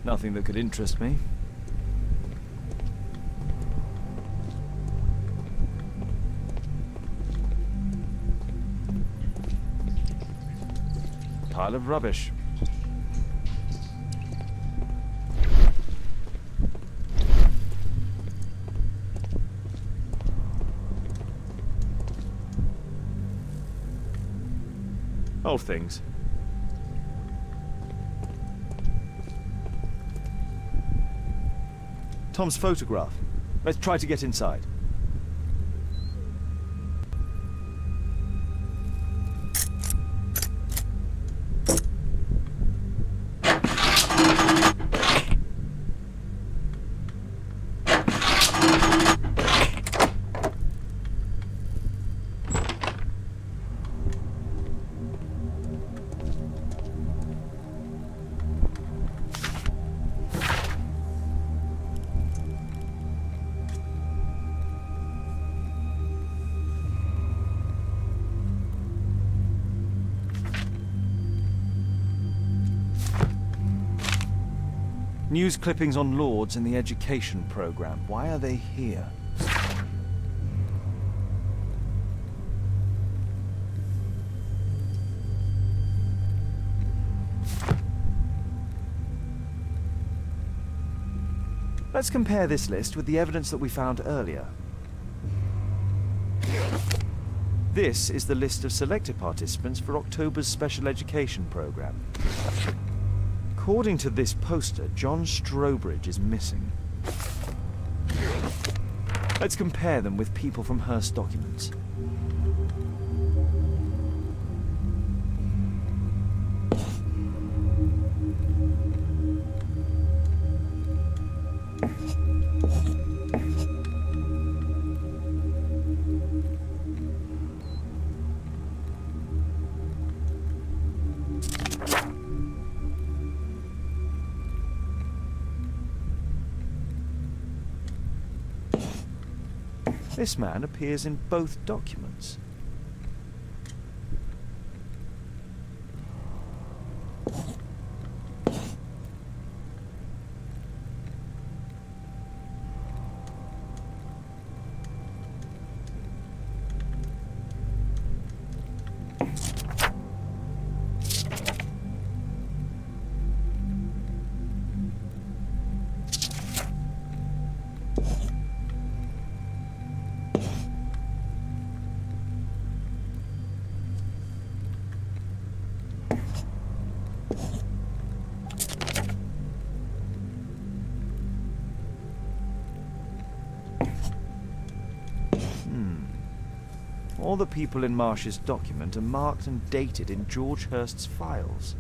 Nothing that could interest me. Pile of rubbish. Old things. Tom's photograph. Let's try to get inside. News clippings on Lords in the education program. Why are they here? Let's compare this list with the evidence that we found earlier. This is the list of selected participants for October's special education program. According to this poster, John Strobridge is missing. Let's compare them with people from Hearst documents. This man appears in both documents. All the people in Marsh's document are marked and dated in George Hurst's files.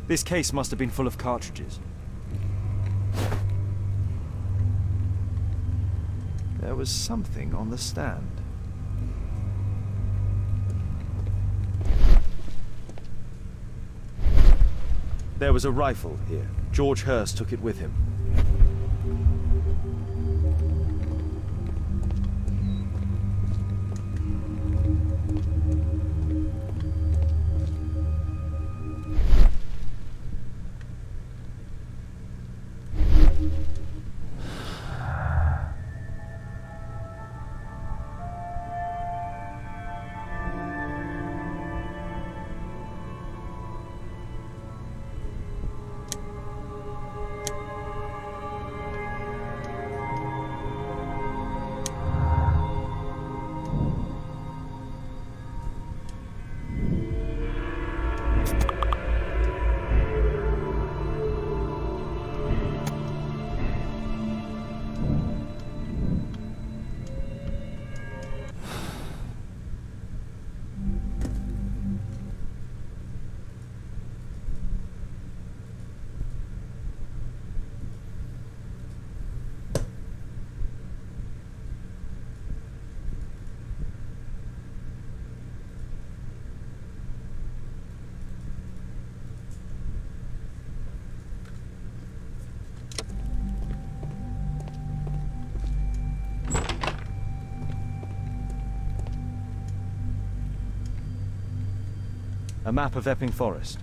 This case must have been full of cartridges. There was something on the stand. There was a rifle here. George Hurst took it with him. A map of Epping Forest.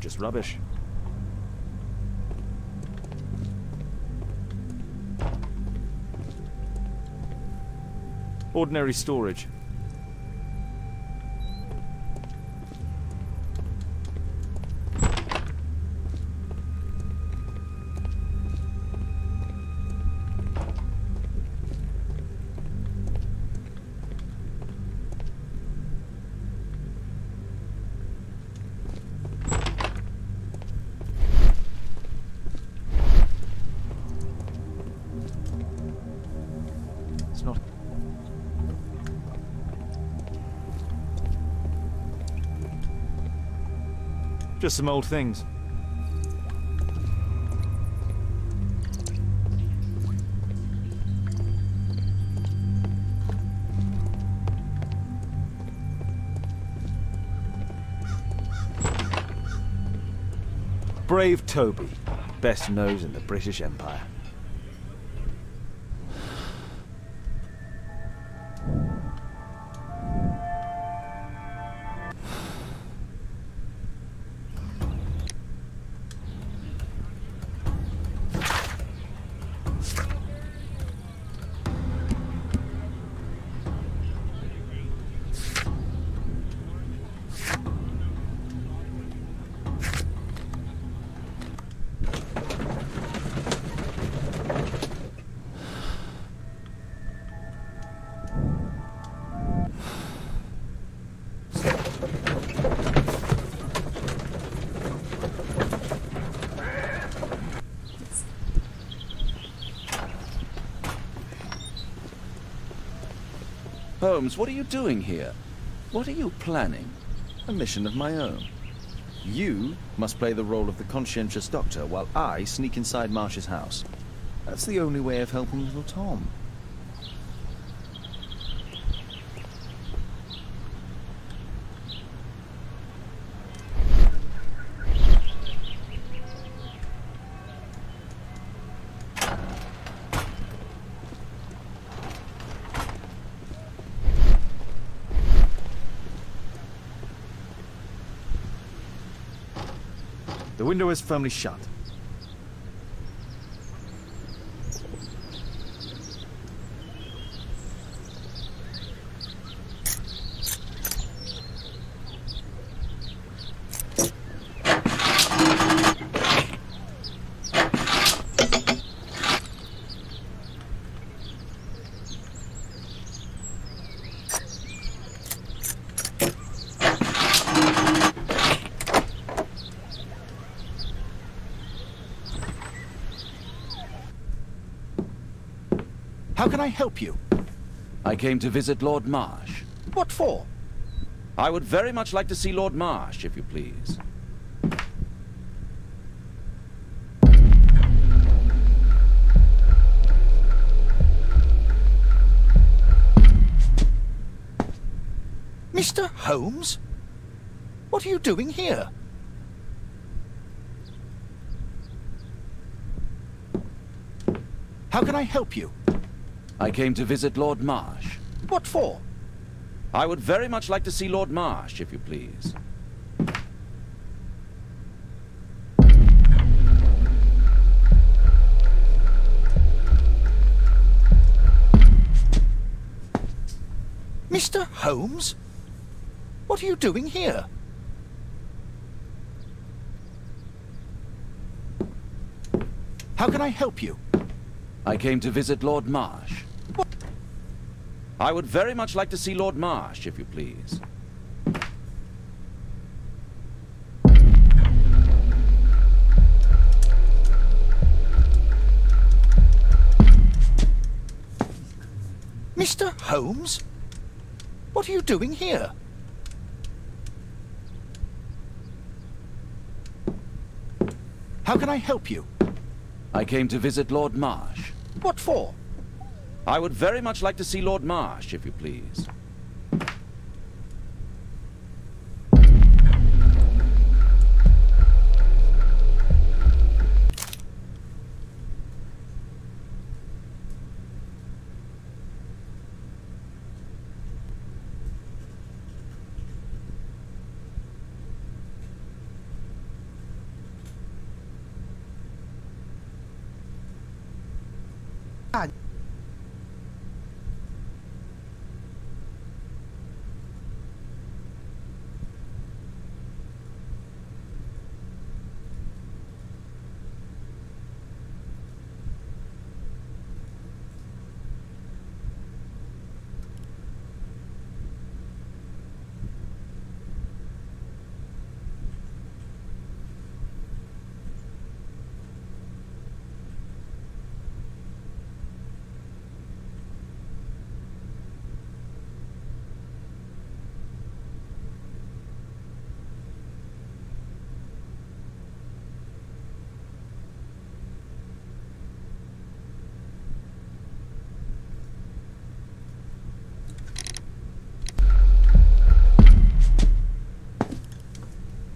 Just rubbish. Ordinary storage. Just some old things. Brave Toby, best nose in the British Empire. Holmes, what are you doing here? What are you planning? A mission of my own. You must play the role of the conscientious doctor while I sneak inside Marsh's house. That's the only way of helping little Tom. The window is firmly shut. How can I help you? I came to visit Lord Marsh. What for? I would very much like to see Lord Marsh, if you please. Mr. Holmes? What are you doing here? How can I help you? I came to visit Lord Marsh. What for? I would very much like to see Lord Marsh, if you please. Mr. Holmes? What are you doing here? How can I help you? I came to visit Lord Marsh. What? I would very much like to see Lord Marsh, if you please. Mr. Holmes? What are you doing here? How can I help you? I came to visit Lord Marsh. What for? I would very much like to see Lord Marsh, if you please.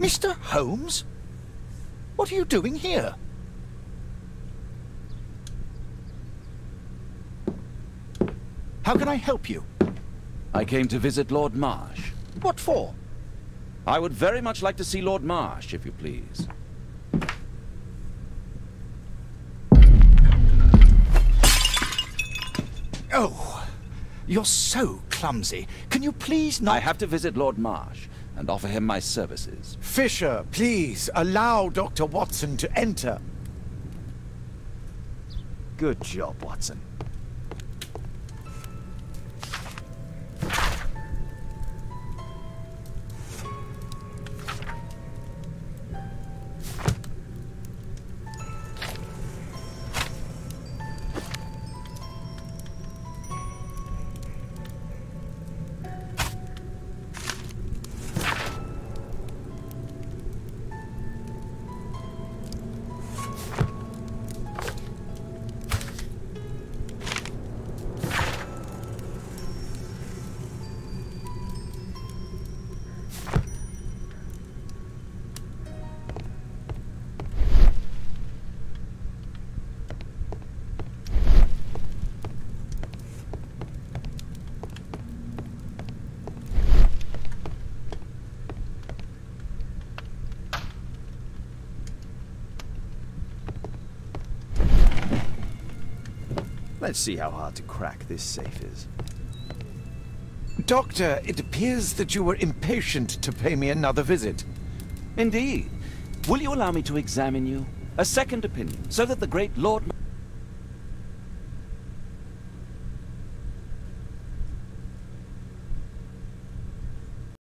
Mr. Holmes? What are you doing here? How can I help you? I came to visit Lord Marsh. What for? I would very much like to see Lord Marsh, if you please. Oh, you're so clumsy. Can you please not— I have to visit Lord Marsh and offer him my services. Fisher, please, allow Dr. Watson to enter. Good job, Watson. Let's see how hard to crack this safe is. Doctor, it appears that you were impatient to pay me another visit. Indeed. Will you allow me to examine you? A second opinion, so that the great Lord